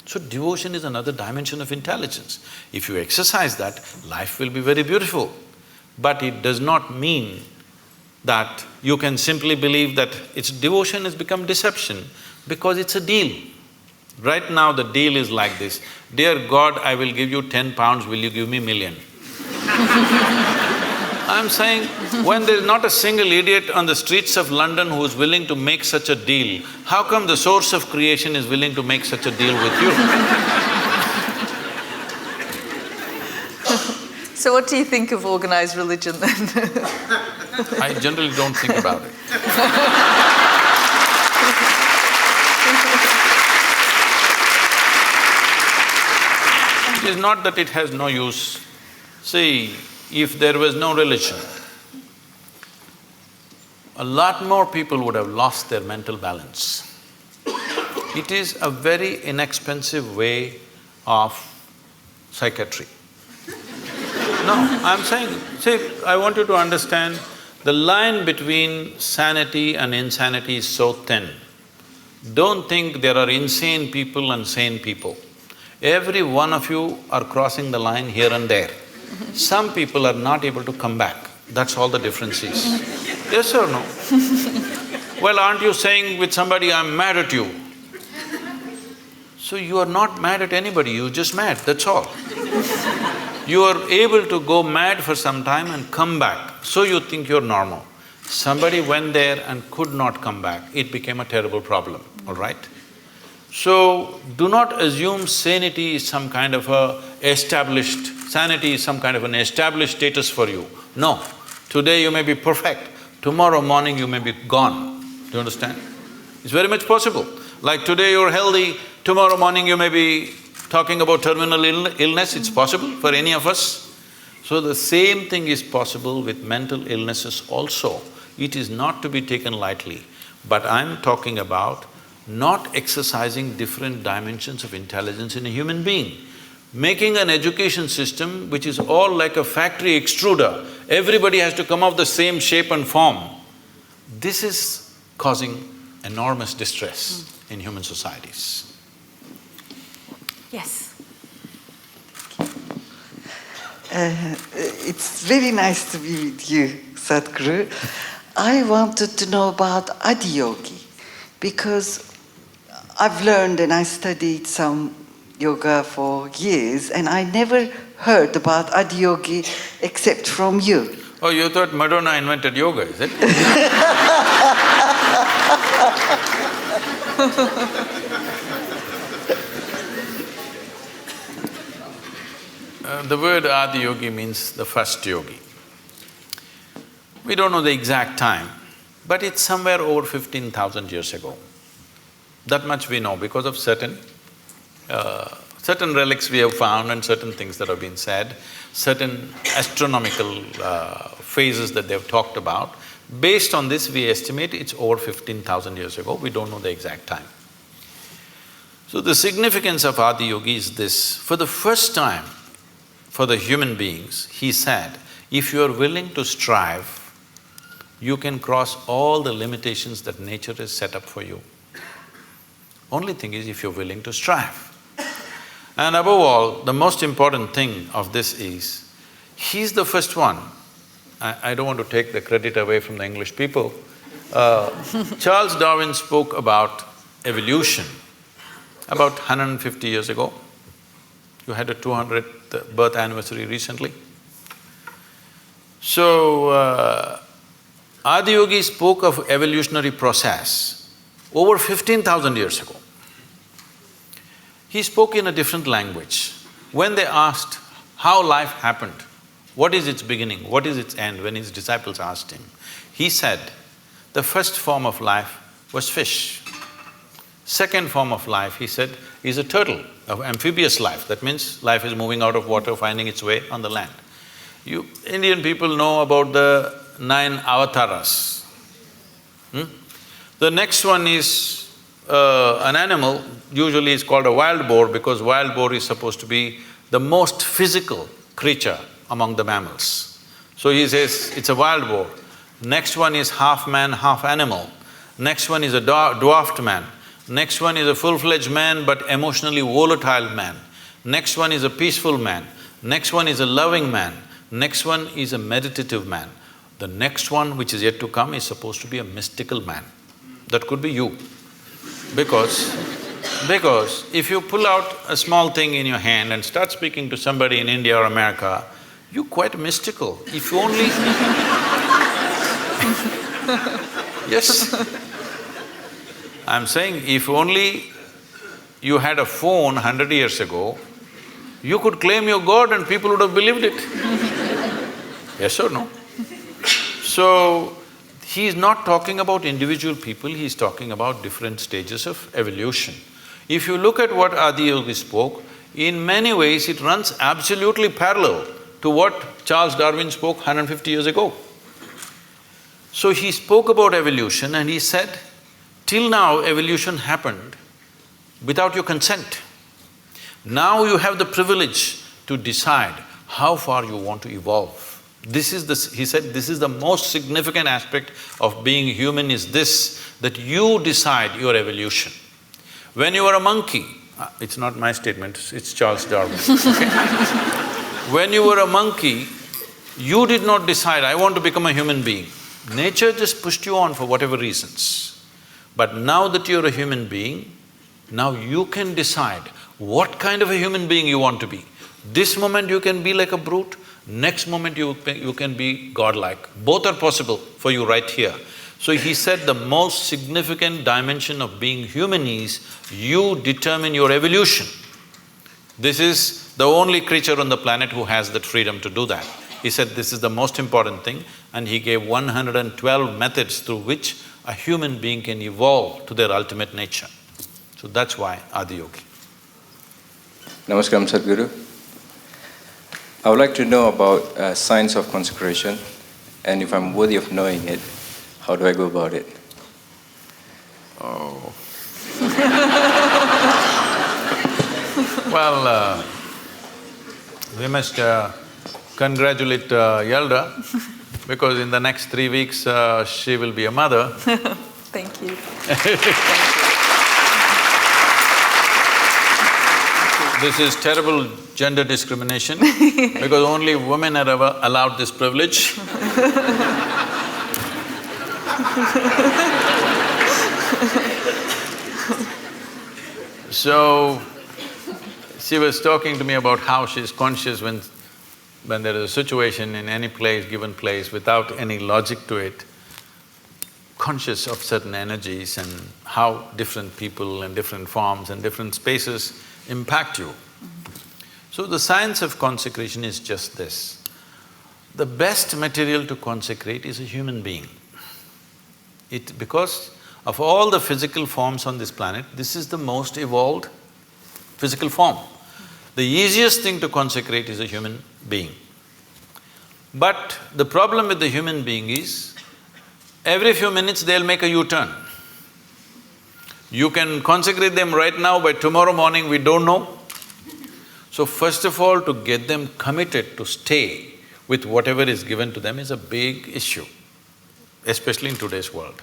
So devotion is another dimension of intelligence. If you exercise that, life will be very beautiful. But it does not mean that you can simply believe that devotion has become deception because it's a deal. Right now the deal is like this, "Dear God, I will give you 10 pounds, will you give me million?" I'm saying, when there's not a single idiot on the streets of London who's willing to make such a deal, how come the source of creation is willing to make such a deal with you? So what do you think of organized religion then? I generally don't think about it. It is not that it has no use. See, if there was no religion, a lot more people would have lost their mental balance. It is a very inexpensive way of psychiatry. No, I'm saying, see, I want you to understand, the line between sanity and insanity is so thin. Don't think there are insane people and sane people. Every one of you are crossing the line here and there. Some people are not able to come back, that's all the difference is. Yes or no? Well, aren't you saying with somebody, "I'm mad at you"? So you are not mad at anybody, you're just mad, that's all. You are able to go mad for some time and come back, so you think you're normal. Somebody went there and could not come back, it became a terrible problem, all right? So, do not assume sanity is some kind of sanity is some kind of an established status for you. No, today you may be perfect, tomorrow morning you may be gone. Do you understand? It's very much possible. Like today you're healthy, tomorrow morning you may be talking about terminal illness, it's possible for any of us. So the same thing is possible with mental illnesses also. It is not to be taken lightly. But I'm talking about not exercising different dimensions of intelligence in a human being. Making an education system which is all like a factory extruder, everybody has to come of the same shape and form. This is causing enormous distress in human societies. Yes. It's very nice to be with you, Sadhguru. I wanted to know about Adiyogi because I've learned and I studied some yoga for years and I never heard about Adiyogi except from you. Oh, you thought Madonna invented yoga, is it? The word Adiyogi means the first yogi. We don't know the exact time, but it's somewhere over 15,000 years ago. That much we know because of certain relics we have found and certain things that have been said, certain astronomical phases that they've talked about. Based on this, we estimate it's over 15,000 years ago, we don't know the exact time. So the significance of Adiyogi is this: for the first time, for the human beings, he said, if you are willing to strive, you can cross all the limitations that nature has set up for you. Only thing is if you're willing to strive. And above all, the most important thing of this is, he's the first one. I don't want to take the credit away from the English people. Charles Darwin spoke about evolution about 150 years ago. You had a 200th birth anniversary recently. So, Adiyogi spoke of evolutionary process over 15,000 years ago. He spoke in a different language. When they asked how life happened, what is its beginning, what is its end, when his disciples asked him, he said, the first form of life was fish. Second form of life, he said, is a turtle, of amphibious life. That means life is moving out of water, finding its way on the land. You Indian people know about the 9 avatars. The next one is an animal, usually it's called a wild boar because wild boar is supposed to be the most physical creature among the mammals. So he says, it's a wild boar. Next one is half man, half animal. Next one is a dwarfed man. Next one is a full-fledged man but emotionally volatile man. Next one is a peaceful man. Next one is a loving man. Next one is a meditative man. The next one, which is yet to come, is supposed to be a mystical man. That could be you. Because if you pull out a small thing in your hand and start speaking to somebody in India or America, you're quite mystical. If you only… Yes. I'm saying, if only you had a phone 100 years ago, you could claim you're God and people would have believed it. Yes or no? So, he's not talking about individual people, he's talking about different stages of evolution. If you look at what Adiyogi spoke, in many ways it runs absolutely parallel to what Charles Darwin spoke 150 years ago. So he spoke about evolution and he said, till now evolution happened without your consent. Now you have the privilege to decide how far you want to evolve. This is he said, this is the most significant aspect of being human is this, that you decide your evolution. When you were a monkey, it's not my statement, it's Charles Darwin, okay? When you were a monkey, you did not decide, I want to become a human being. Nature just pushed you on for whatever reasons. But now that you're a human being, now you can decide what kind of a human being you want to be. This moment you can be like a brute, next moment you can be godlike. Both are possible for you right here. So he said the most significant dimension of being human is you determine your evolution. This is the only creature on the planet who has that freedom to do that. He said this is the most important thing, and he gave 112 methods through which a human being can evolve to their ultimate nature. So that's why Adiyogi. Namaskaram, Sadhguru. I would like to know about science of consecration, and if I'm worthy of knowing it, how do I go about it? Oh. Well, we must congratulate Yalda, because in the next 3 weeks she will be a mother. Thank you. This is terrible gender discrimination because only women are ever allowed this privilege. So, she was talking to me about how she's conscious when there is a situation in any place, given place, without any logic to it, conscious of certain energies and how different people and different forms and different spaces impact you. So the science of consecration is just this. The best material to consecrate is a human being. Because of all the physical forms on this planet, this is the most evolved physical form. The easiest thing to consecrate is a human being. But the problem with the human being is, every few minutes they'll make a U-turn. You can consecrate them right now, by tomorrow morning we don't know. So first of all, to get them committed to stay with whatever is given to them is a big issue, especially in today's world.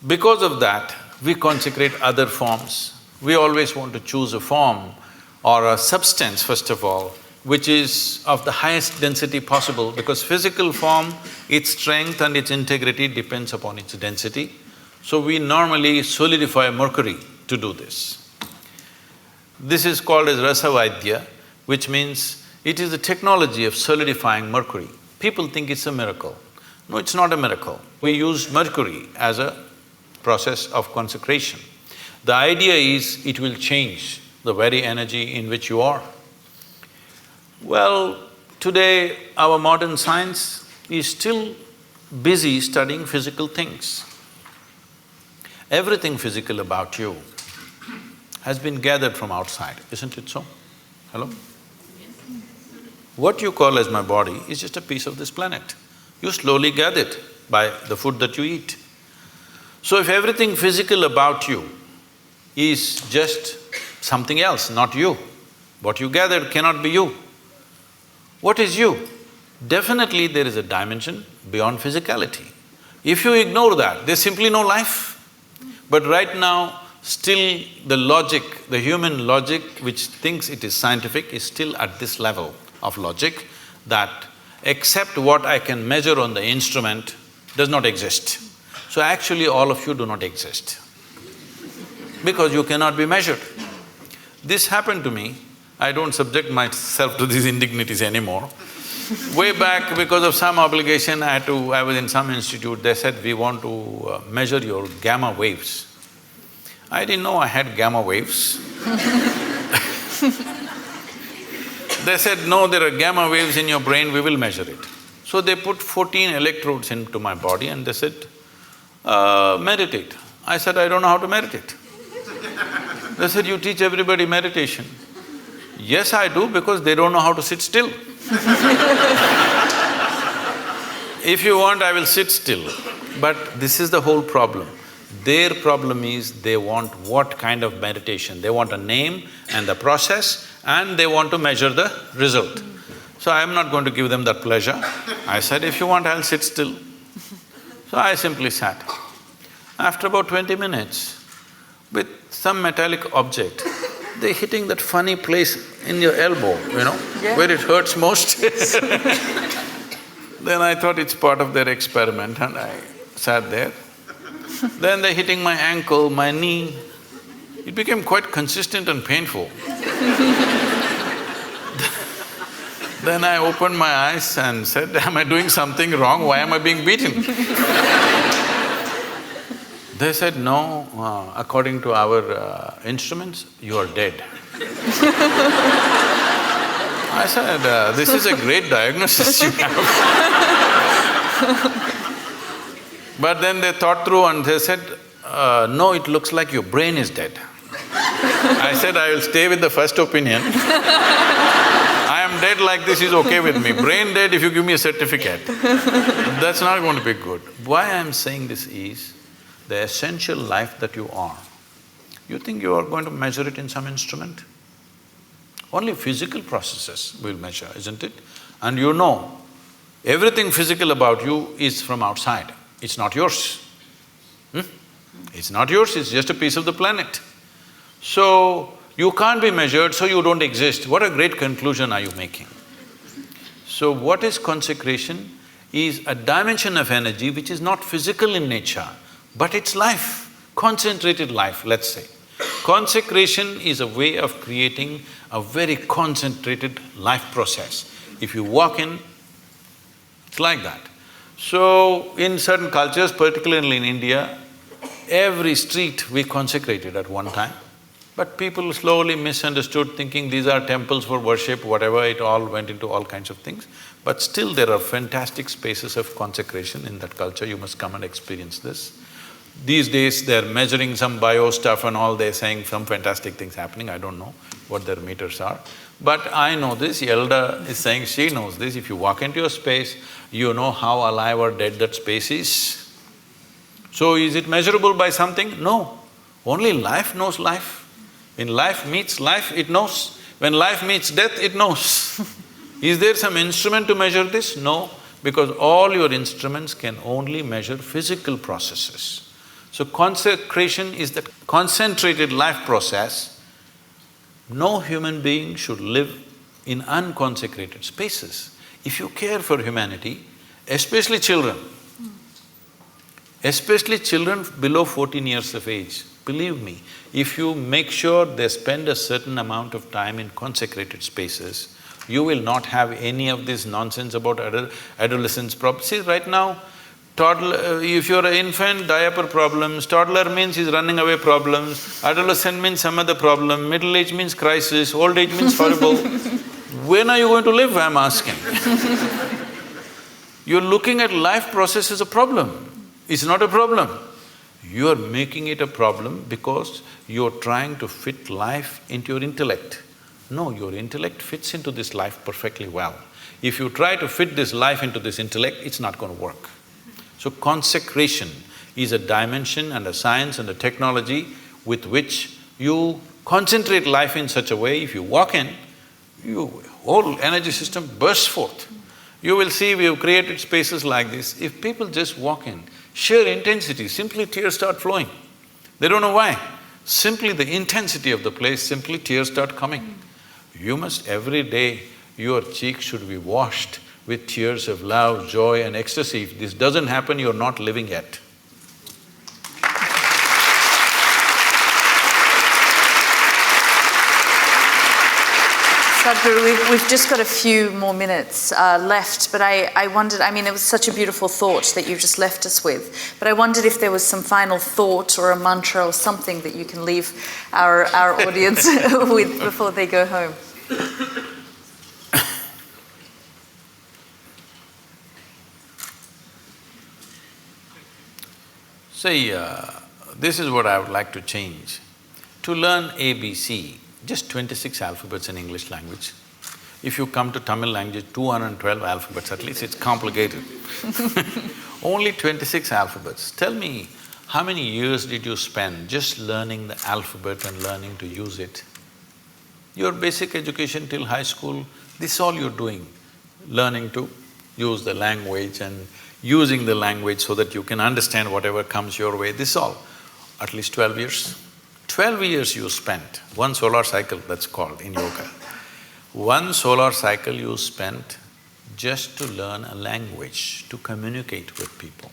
Because of that, we consecrate other forms. We always want to choose a form or a substance, first of all, which is of the highest density possible, because physical form, its strength and its integrity depends upon its density. So we normally solidify mercury to do this. This is called as Rasavaidya, which means it is the technology of solidifying mercury. People think it's a miracle. No, it's not a miracle. We use mercury as a process of consecration. The idea is it will change the very energy in which you are. Well, today our modern science is still busy studying physical things. Everything physical about you has been gathered from outside, isn't it so? Hello? What you call as my body is just a piece of this planet. You slowly gather it by the food that you eat. So if everything physical about you is just something else, not you, what you gathered cannot be you. What is you? Definitely there is a dimension beyond physicality. If you ignore that, there's simply no life. But right now, still the logic, the human logic which thinks it is scientific is still at this level of logic that except what I can measure on the instrument does not exist. So actually all of you do not exist because you cannot be measured. This happened to me. I don't subject myself to these indignities anymore. Way back, because of some obligation, I was in some institute, they said, we want to measure your gamma waves. I didn't know I had gamma waves. They said, no, there are gamma waves in your brain, we will measure it. So they put 14 electrodes into my body and they said, meditate. I said, I don't know how to meditate. They said, you teach everybody meditation. Yes, I do, because they don't know how to sit still. If you want, I will sit still. But this is the whole problem. Their problem is they want what kind of meditation? They want a name and the process, and they want to measure the result. So I am not going to give them that pleasure. I said, if you want, I'll sit still. So I simply sat. After about 20 minutes, with some metallic object, they're hitting that funny place in your elbow, where it hurts most. Then I thought it's part of their experiment and I sat there. Then they're hitting my ankle, my knee. It became quite consistent and painful. Then I opened my eyes and said, am I doing something wrong? Why am I being beaten? They said, no, according to our instruments, you are dead. I said, this is a great diagnosis you have. But then they thought through and they said, no, it looks like your brain is dead. I said, I will stay with the first opinion. I am dead like this is okay with me. Brain dead if you give me a certificate. That's not going to be good. Why I am saying this is, the essential life that you are, you think you are going to measure it in some instrument? Only physical processes will measure, isn't it? And you know, everything physical about you is from outside, it's not yours. It's not yours, it's just a piece of the planet. So, you can't be measured, so you don't exist. What a great conclusion are you making? So what is consecration? Is a dimension of energy which is not physical in nature, but it's life, concentrated life, let's say. Consecration is a way of creating a very concentrated life process. If you walk in, it's like that. So, in certain cultures, particularly in India, every street we consecrated at one time. But people slowly misunderstood, thinking these are temples for worship, whatever, it all went into all kinds of things. But still there are fantastic spaces of consecration in that culture, you must come and experience this. These days they're measuring some bio stuff and all, they're saying some fantastic things happening, I don't know what their meters are. But I know this, Yalda is saying she knows this, if you walk into a space, you know how alive or dead that space is. So is it measurable by something? No, only life knows life. When life meets life, it knows. When life meets death, it knows. Is there some instrument to measure this? No, because all your instruments can only measure physical processes. So consecration is that concentrated life process. No human being should live in unconsecrated spaces. If you care for humanity, especially children below 14 years of age, believe me, if you make sure they spend a certain amount of time in consecrated spaces, you will not have any of this nonsense about adolescence problems. See, right now, toddler… if you're an infant, diaper problems, toddler means he's running away problems, adolescent means some other problem, middle age means crisis, old age means horrible. When are you going to live, I'm asking? You're looking at life process as a problem. It's not a problem. You're making it a problem because you're trying to fit life into your intellect. No, your intellect fits into this life perfectly well. If you try to fit this life into this intellect, it's not going to work. So consecration is a dimension and a science and a technology with which you concentrate life in such a way, if you walk in, your whole energy system bursts forth. You will see we have created spaces like this. If people just walk in, sheer intensity, simply tears start flowing. They don't know why. Simply the intensity of the place, simply tears start coming. You must every day, your cheeks should be washed with tears of love, joy and ecstasy. If this doesn't happen, you're not living yet. Sadhguru, we've just got a few more minutes left, but I wondered, I mean, it was such a beautiful thought that you've just left us with, but I wondered if there was some final thought or a mantra or something that you can leave our audience with before they go home. See, this is what I would like to change. To learn ABC, just 26 alphabets in English language. If you come to Tamil language, 212 alphabets, at least it's complicated. Only 26 alphabets. Tell me, how many years did you spend just learning the alphabet and learning to use it? Your basic education till high school, this is all you're doing, learning to use the language and using the language so that you can understand whatever comes your way, this is all. At least 12 years. 12 years you spent, one solar cycle that's called in yoga. One solar cycle you spent just to learn a language, to communicate with people.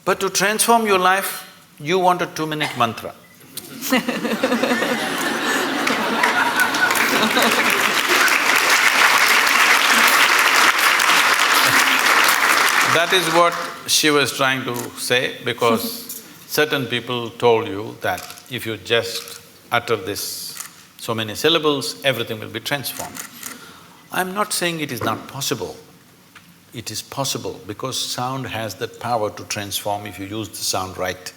But to transform your life, you want a 2-minute mantra. That is what she was trying to say, because certain people told you that if you just utter this so many syllables, everything will be transformed. I'm not saying it is not possible. It is possible because sound has that power to transform if you use the sound right.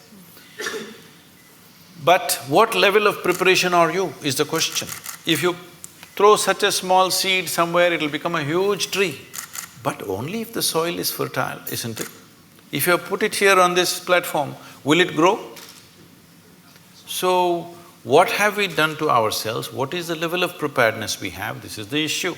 But what level of preparation are you is the question. If you throw such a small seed somewhere, it'll become a huge tree. But only if the soil is fertile, isn't it? If you put it here on this platform, will it grow? So, What have we done to ourselves? What is the level of preparedness we have? This is the issue.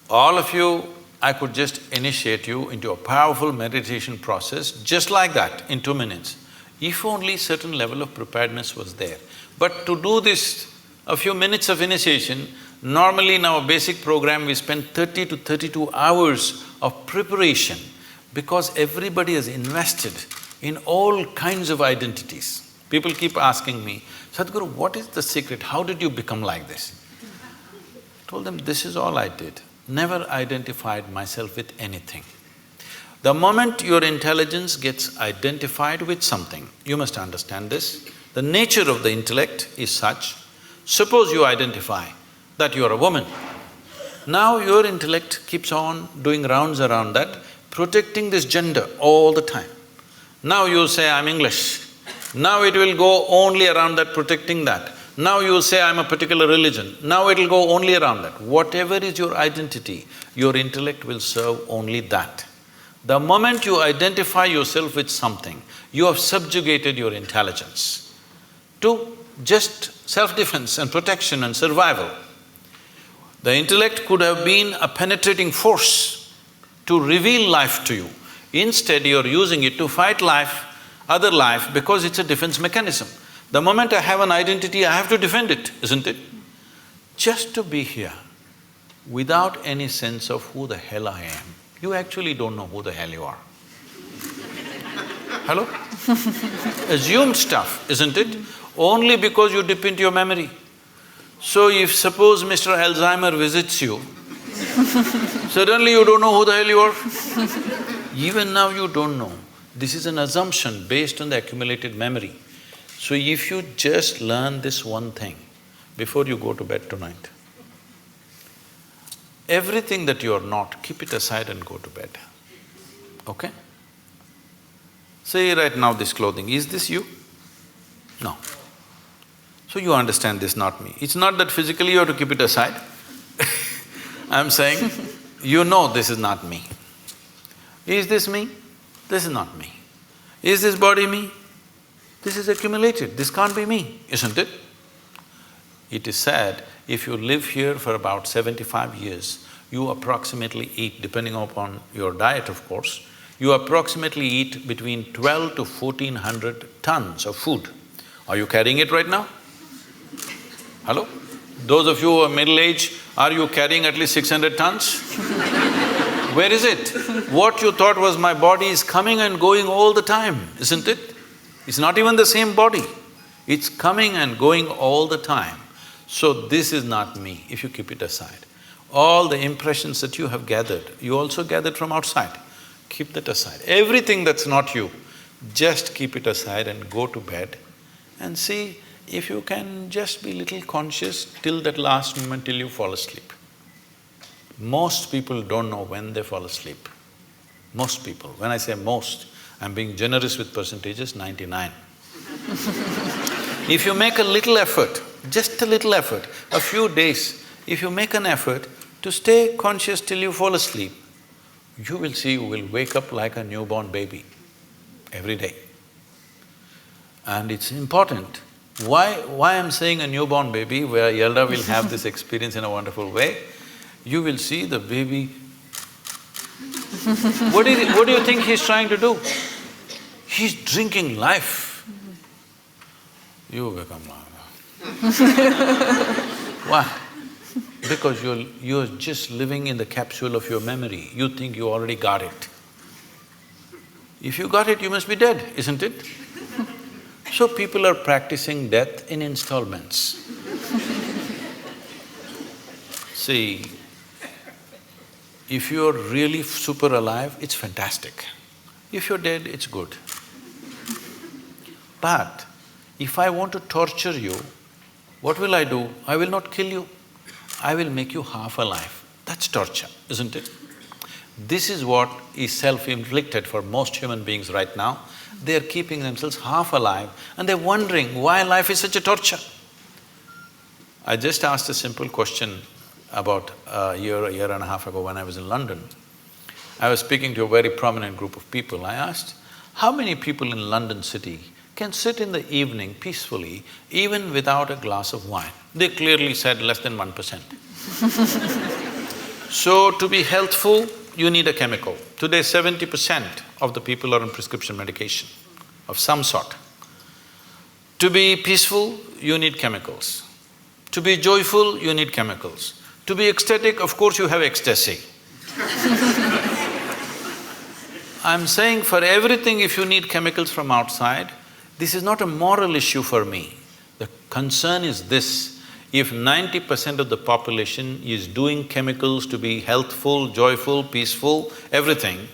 All of you, I could just initiate you into a powerful meditation process just like that in 2 minutes, if only certain level of preparedness was there. But to do this, a few minutes of initiation, normally in our basic program we spend 30 to 32 hours of preparation because everybody has invested in all kinds of identities. People keep asking me, Sadhguru, what is the secret? How did you become like this? I told them, this is all I did. Never identified myself with anything. The moment your intelligence gets identified with something, you must understand this, the nature of the intellect is such, suppose you identify that you are a woman. Now your intellect keeps on doing rounds around that, protecting this gender all the time. Now you say, I'm English. Now it will go only around that, protecting that. Now you say, I'm a particular religion. Now it'll go only around that. Whatever is your identity, your intellect will serve only that. The moment you identify yourself with something, you have subjugated your intelligence to just self-defense and protection and survival. The intellect could have been a penetrating force to reveal life to you. Instead, you're using it to fight life, other life, because it's a defense mechanism. The moment I have an identity, I have to defend it, isn't it? Just to be here, without any sense of who the hell I am, you actually don't know who the hell you are. Hello? Assumed stuff, isn't it? Only because you dip into your memory. So if suppose Mr. Alzheimer visits you, suddenly you don't know who the hell you are. Even now you don't know. This is an assumption based on the accumulated memory. So if you just learn this one thing before you go to bed tonight, everything that you are not, keep it aside and go to bed, okay? Say right now this clothing, is this you? No. So you understand this, not me. It's not that physically you have to keep it aside. I'm saying, you know this is not me. Is this me? This is not me. Is this body me? This is accumulated, this can't be me, isn't it? It is said, if you live here for about 75 years, you approximately eat, depending upon your diet of course, you approximately eat between 12 to 1400 tons of food. Are you carrying it right now? Hello? Those of you who are middle-aged, are you carrying at least 600 tons? Where is it? What you thought was my body is coming and going all the time, isn't it? It's not even the same body. It's coming and going all the time. So this is not me, if you keep it aside. All the impressions that you have gathered, you also gathered from outside. Keep that aside. Everything that's not you, just keep it aside and go to bed and see if you can just be little conscious till that last moment till you fall asleep. Most people don't know when they fall asleep. Most people. When I say most, I'm being generous with percentages, 99. If you make a little effort, just a little effort, a few days, if you make an effort to stay conscious till you fall asleep, you will see you will wake up like a newborn baby every day. And it's important. Why I'm saying a newborn baby, where Yalda will have this experience in a wonderful way, you will see the baby… What do you think he's trying to do? He's drinking life. You become like that. Why? Because you're just living in the capsule of your memory. You think you already got it. If you got it, you must be dead, isn't it? So people are practicing death in installments. See, if you're really super alive, it's fantastic. If you're dead, it's good. But if I want to torture you, what will I do? I will not kill you. I will make you half alive. That's torture, isn't it? This is what is self-inflicted for most human beings right now. They're keeping themselves half alive and they're wondering why life is such a torture. I just asked a simple question about a year and a half ago when I was in London. I was speaking to a very prominent group of people. I asked, how many people in London city can sit in the evening peacefully, even without a glass of wine. They clearly said less than 1%. So, to be healthful, you need a chemical. Today, 70% of the people are on prescription medication of some sort. To be peaceful, you need chemicals. To be joyful, you need chemicals. To be ecstatic, of course you have ecstasy. I'm saying for everything, if you need chemicals from outside, this is not a moral issue for me. The concern is this: if 90% of the population is doing chemicals to be healthful, joyful, peaceful, everything,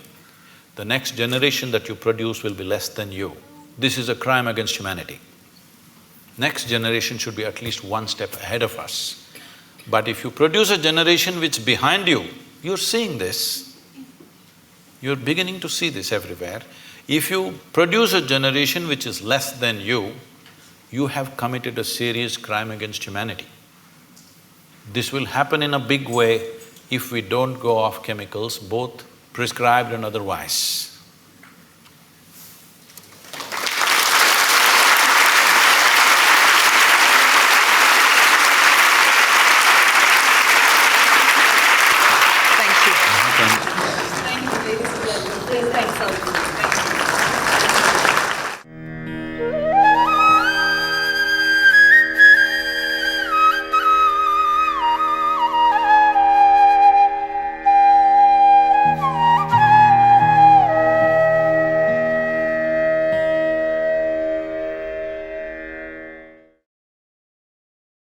the next generation that you produce will be less than you. This is a crime against humanity. Next generation should be at least one step ahead of us. But if you produce a generation which is behind you, you're seeing this, you're beginning to see this everywhere. If you produce a generation which is less than you have committed a serious crime against humanity. This will happen in a big way if we don't go off chemicals, both prescribed and otherwise.